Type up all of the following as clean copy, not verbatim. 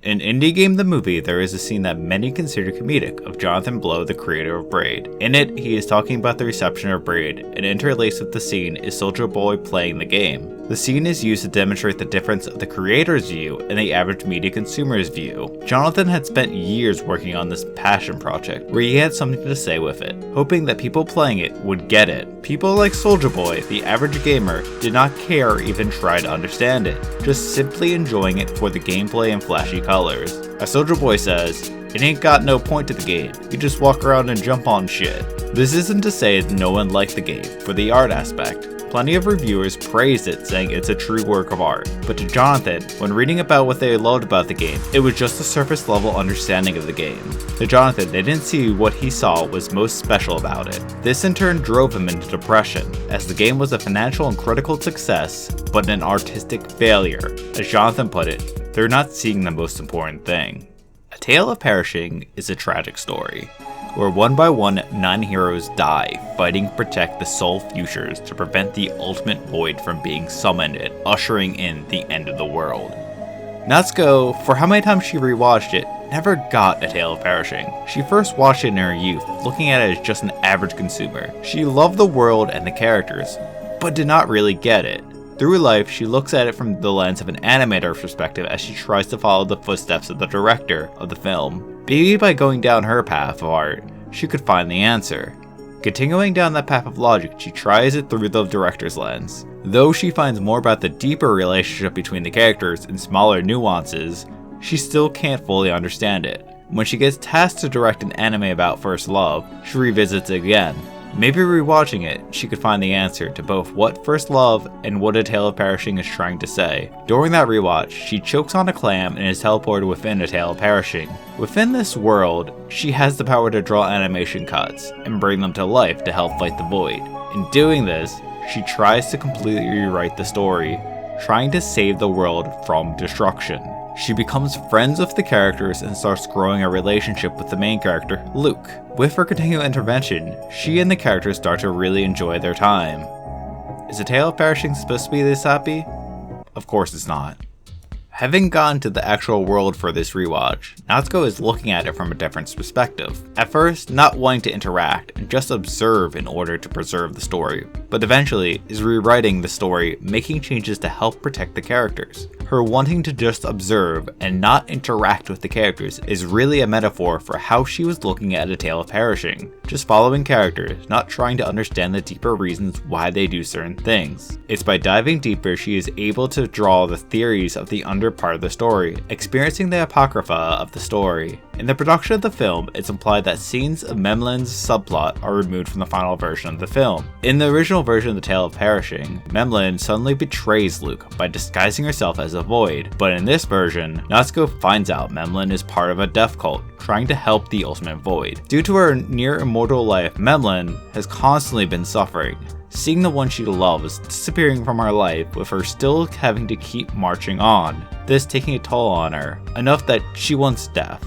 In Indie Game the Movie, there is a scene that many consider comedic of Jonathan Blow, the creator of Braid. In it, he is talking about the reception of Braid, and interlaced with the scene is Soulja Boy playing the game. The scene is used to demonstrate the difference of the creator's view and the average media consumer's view. Jonathan had spent years working on this passion project, where he had something to say with it, hoping that people playing it would get it. People like Soulja Boy, the average gamer, did not care or even try to understand it, just simply enjoying it for the gameplay and flashy colors. As Soulja Boy says, "It ain't got no point to the game, you just walk around and jump on shit." This isn't to say that no one liked the game for the art aspect. Plenty of reviewers praised it, saying it's a true work of art. But to Jonathan, when reading about what they loved about the game, it was just a surface level understanding of the game. To Jonathan, they didn't see what he saw was most special about it. This in turn drove him into depression, as the game was a financial and critical success, but an artistic failure. As Jonathan put it, they're not seeing the most important thing. A Tale of Pershing is a tragic story, where one by one 9 heroes die fighting to protect the soul futures to prevent the ultimate void from being summoned and ushering in the end of the world. Natsuko, for how many times she rewatched it, never got A Tale of Pershing. She first watched it in her youth, looking at it as just an average consumer. She loved the world and the characters, but did not really get it. Through life, she looks at it from the lens of an animator's perspective as she tries to follow the footsteps of the director of the film. Maybe by going down her path of art, she could find the answer. Continuing down that path of logic, she tries it through the director's lens. Though she finds more about the deeper relationship between the characters and smaller nuances, she still can't fully understand it. When she gets tasked to direct an anime about first love, she revisits it again. Maybe rewatching it, she could find the answer to both what first love and what A Tale of Pershing is trying to say. During that rewatch, she chokes on a clam and is teleported within A Tale of Pershing. Within this world, she has the power to draw animation cuts and bring them to life to help fight the void. In doing this, she tries to completely rewrite the story, trying to save the world from destruction. She becomes friends with the characters and starts growing a relationship with the main character, Luke. With her continual intervention, she and the characters start to really enjoy their time. Is A Tale of Pershing supposed to be this happy? Of course it's not. Having gone to the actual world for this rewatch, Natsuko is looking at it from a different perspective. At first, not wanting to interact and just observe in order to preserve the story, but eventually is rewriting the story, making changes to help protect the characters. Her wanting to just observe and not interact with the characters is really a metaphor for how she was looking at A Tale of Pershing, just following characters, not trying to understand the deeper reasons why they do certain things. It's by diving deeper she is able to draw the theories of the part of the story, experiencing the apocrypha of the story. In the production of the film, it's implied that scenes of Memlin's subplot are removed from the final version of the film. In the original version of The Tale of Pershing, Memlin suddenly betrays Luke by disguising herself as a void, but in this version, Natsuko finds out Memlin is part of a death cult, trying to help the ultimate void. Due to her near immortal life, Memlin has constantly been suffering, seeing the one she loves disappearing from her life, with her still having to keep marching on, this taking a toll on her, enough that she wants death.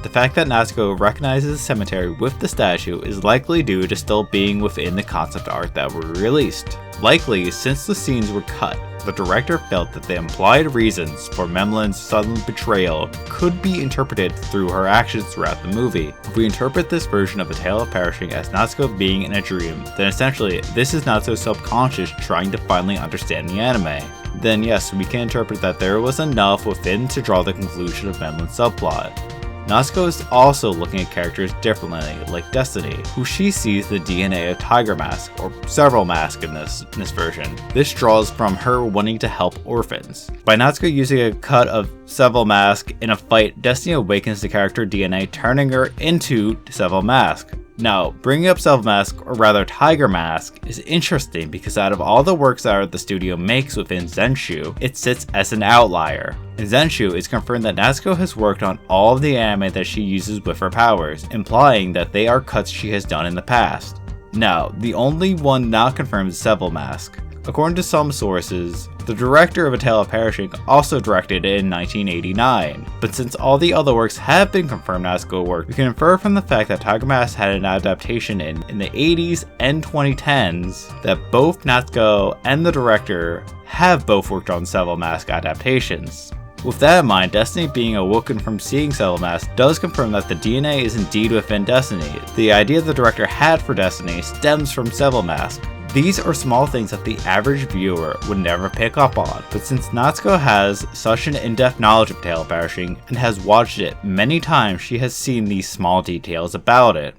The fact that Natsuko recognizes the cemetery with the statue is likely due to still being within the concept art that were released. Likely, since the scenes were cut, the director felt that the implied reasons for Memlin's sudden betrayal could be interpreted through her actions throughout the movie. If we interpret this version of A Tale of Pershing as Natsuko being in a dream, then essentially this is Natsuko's subconscious trying to finally understand the anime. Then yes, we can interpret that there was enough within to draw the conclusion of Memlin's subplot. Natsuko is also looking at characters differently, like Destiny, who she sees the DNA of Tiger Mask, or several masks in this version. This draws from her wanting to help orphans. By Natsuko using a cut of Several Mask in a fight, Destiny awakens the character DNA, turning her into Several Mask. Now, bringing up Several Mask, or rather Tiger Mask, is interesting because out of all the works that the studio makes within Zenshu, it sits as an outlier. In Zenshu, it's confirmed that Natsuko has worked on all of the anime that she uses with her powers, implying that they are cuts she has done in the past. Now, the only one not confirmed is Several Mask. According to some sources, the director of A Tale of Pershing also directed it in 1989, but since all the other works have been confirmed Natsuko work, we can infer from the fact that Tiger Mask had an adaptation in the 80s and 2010s that both Natsuko and the director have both worked on Several Mask adaptations. With that in mind, Destiny being awoken from seeing Saddlemask does confirm that the DNA is indeed within Destiny. The idea the director had for Destiny stems from Saddlemask. These are small things that the average viewer would never pick up on, but since Natsuko has such an in-depth knowledge of A Tale of Pershing and has watched it many times, she has seen these small details about it.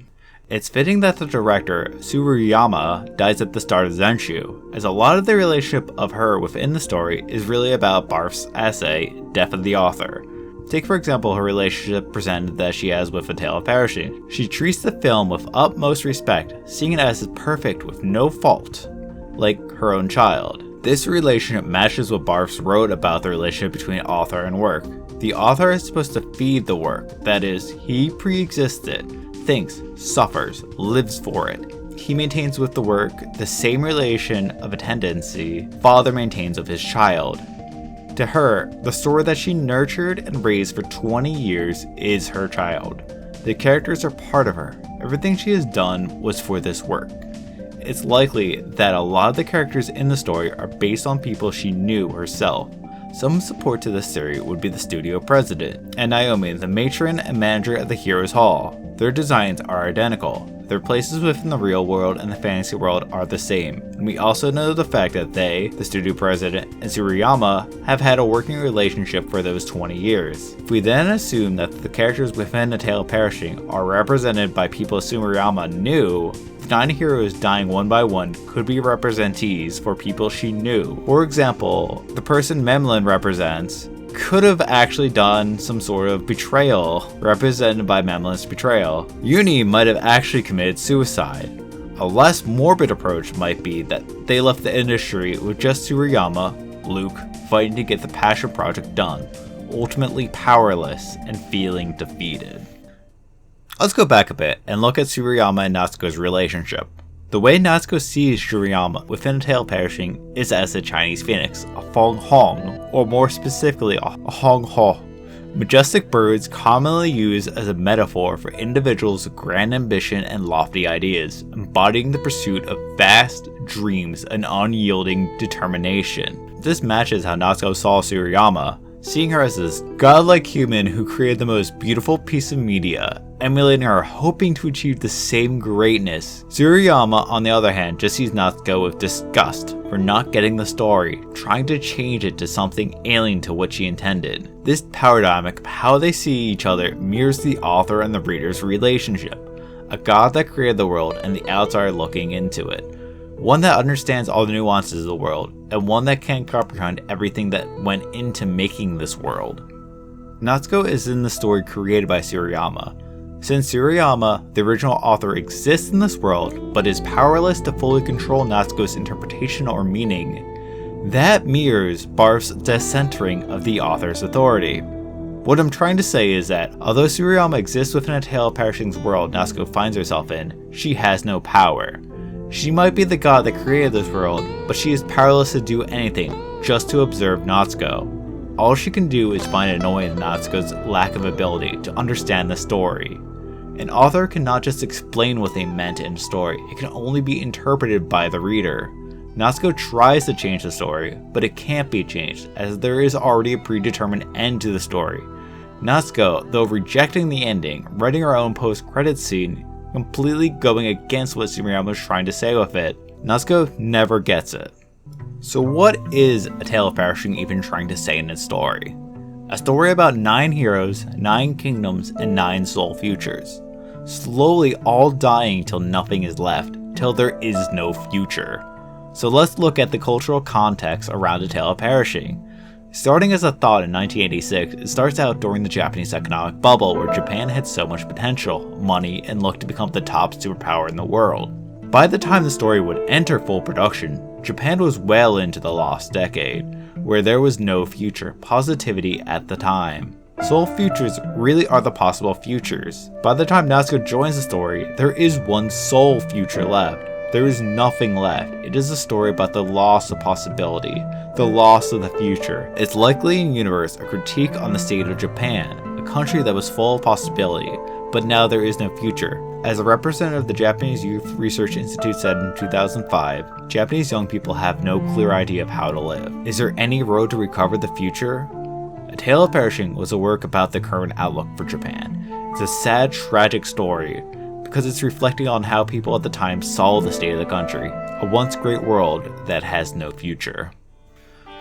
It's fitting that the director, Tsuruyama, dies at the start of Zenshu, as a lot of the relationship of her within the story is really about Barf's essay, Death of the Author. Take for example her relationship presented that she has with A Tale of Pershing. She treats the film with utmost respect, seeing it as perfect with no fault, like her own child. This relationship matches what Barfs wrote about the relationship between author and work. The author is supposed to feed the work, that is, he pre-exists it, thinks, suffers, lives for it. He maintains with the work the same relation of a tendency father maintains of his child. To her, the story that she nurtured and raised for 20 years is her child. The characters are part of her. Everything she has done was for this work. It's likely that a lot of the characters in the story are based on people she knew herself. Some support to this theory would be the studio president, and Naomi, the matron and manager of the Heroes Hall. Their designs are identical. Their places within the real world and the fantasy world are the same, and we also know the fact that they, the studio president, and Tsuruyama have had a working relationship for those 20 years. If we then assume that the characters within A Tale of Pershing are represented by people Tsuruyama knew, the 9 heroes dying one by one could be representees for people she knew. For example, the person Memlin represents could have actually done some sort of betrayal, represented by Memlin's betrayal. Uni might have actually committed suicide. A less morbid approach might be that they left the industry with just Tsuruyama, Luke, fighting to get the passion project done, ultimately powerless and feeling defeated. Let's go back a bit and look at Tsuruyama and Natsuko's relationship. The way Natsuko sees Tsuruyama within A Tale of Pershing is as a Chinese phoenix, a Feng Hong, or more specifically a Hong Ho. Majestic birds commonly used as a metaphor for individuals with grand ambition and lofty ideas, embodying the pursuit of vast dreams and unyielding determination. This matches how Natsuko saw Tsuruyama, seeing her as this godlike human who created the most beautiful piece of media, emulating her, hoping to achieve the same greatness. Tsuruyama, on the other hand, just sees Natsuko with disgust for not getting the story, trying to change it to something alien to what she intended. This power dynamic of how they see each other mirrors the author and the reader's relationship, a god that created the world and the outsider looking into it. One that understands all the nuances of the world, and one that can comprehend everything that went into making this world. Natsuko is in the story created by Tsuruyama. Since Tsuruyama, the original author, exists in this world, but is powerless to fully control Natsuko's interpretation or meaning, that mirrors Barf's decentering of the author's authority. What I'm trying to say is that, although Tsuruyama exists within A Tale of Pershing's world Natsuko finds herself in, she has no power. She might be the god that created this world, but she is powerless to do anything, just to observe Natsuko. All she can do is find it annoying Natsuko's lack of ability to understand the story. An author cannot just explain what they meant in a story, it can only be interpreted by the reader. Natsuko tries to change the story, but it can't be changed, as there is already a predetermined end to the story. Natsuko, though rejecting the ending, writing her own post-credits scene, completely going against what Tsuruyama was trying to say with it, Natsuko never gets it. So what is A Tale of Pershing even trying to say in its story? A story about 9 heroes, 9 kingdoms, and 9 soul futures. Slowly all dying till nothing is left, till there is no future. So let's look at the cultural context around A Tale of Pershing. Starting as a thought in 1986, it starts out during the Japanese economic bubble where Japan had so much potential, money, and looked to become the top superpower in the world. By the time the story would enter full production, Japan was well into the lost decade, where there was no future positivity at the time. Soul futures really are the possible futures. By the time Natsuko joins the story, there is one soul future left. There is nothing left. It is a story about the loss of possibility, the loss of the future. It's likely in universe a critique on the state of Japan, a country that was full of possibility, but now there is no future. As a representative of the Japanese Youth Research Institute said in 2005, Japanese young people have no clear idea of how to live. Is there any road to recover the future? A Tale of Pershing was a work about the current outlook for Japan. It's a sad, tragic story because it's reflecting on how people at the time saw the state of the country, a once great world that has no future.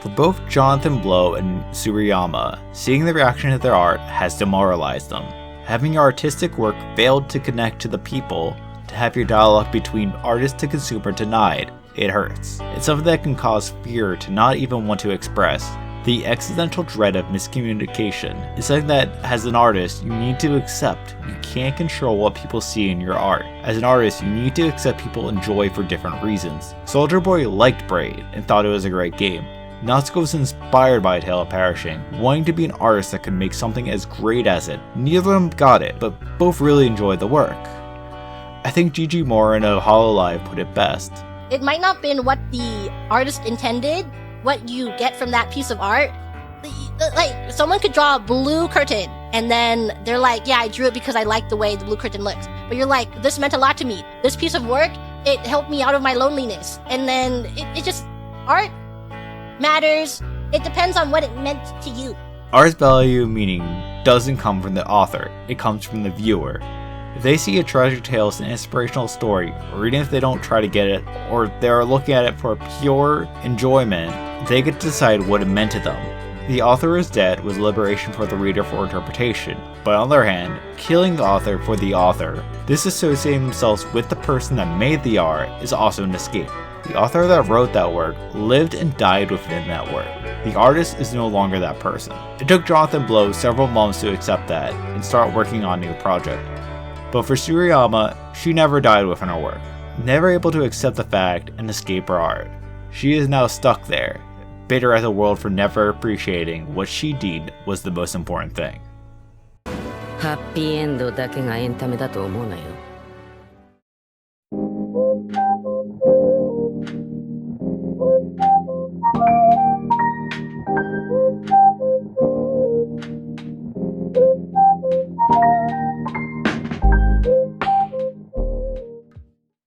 For both Jonathan Blow and Tsuruyama, seeing the reaction to their art has demoralized them. Having your artistic work failed to connect to the people, to have your dialogue between artist to consumer denied, it hurts. It's something that can cause fear to not even want to express. The existential dread of miscommunication is something that, as an artist, you need to accept. You can't control what people see in your art. As an artist, you need to accept people enjoy for different reasons. Soulja Boy liked Braid and thought it was a great game. Natsuko was inspired by A Tale of Pershing, wanting to be an artist that could make something as great as it. Neither of them got it, but both really enjoyed the work. I think Gigi Moore in A Hololive put it best. It might not have been what the artist intended, what you get from that piece of art. Like, someone could draw a blue curtain, and then they're like, yeah, I drew it because I like the way the blue curtain looks. But you're like, this meant a lot to me. This piece of work, it helped me out of my loneliness. And then it just, art matters. It depends on what it meant to you. Art's value meaning doesn't come from the author, it comes from the viewer. If they see a treasure tale as an inspirational story, or even if they don't try to get it, or they're looking at it for pure enjoyment, they get to decide what it meant to them. The author is dead was liberation for the reader for interpretation, but on the other hand, killing the author for the author, disassociating themselves with the person that made the art, is also an escape. The author that wrote that work lived and died within that work. The artist is no longer that person. It took Jonathan Blow several months to accept that and start working on a new project. But for Tsuruyama, she never died within her work, never able to accept the fact and escape her art. She is now stuck there, bitter at the world for never appreciating what she deemed was the most important thing. ハッピーエンドだけがエンタメだと思うなよ。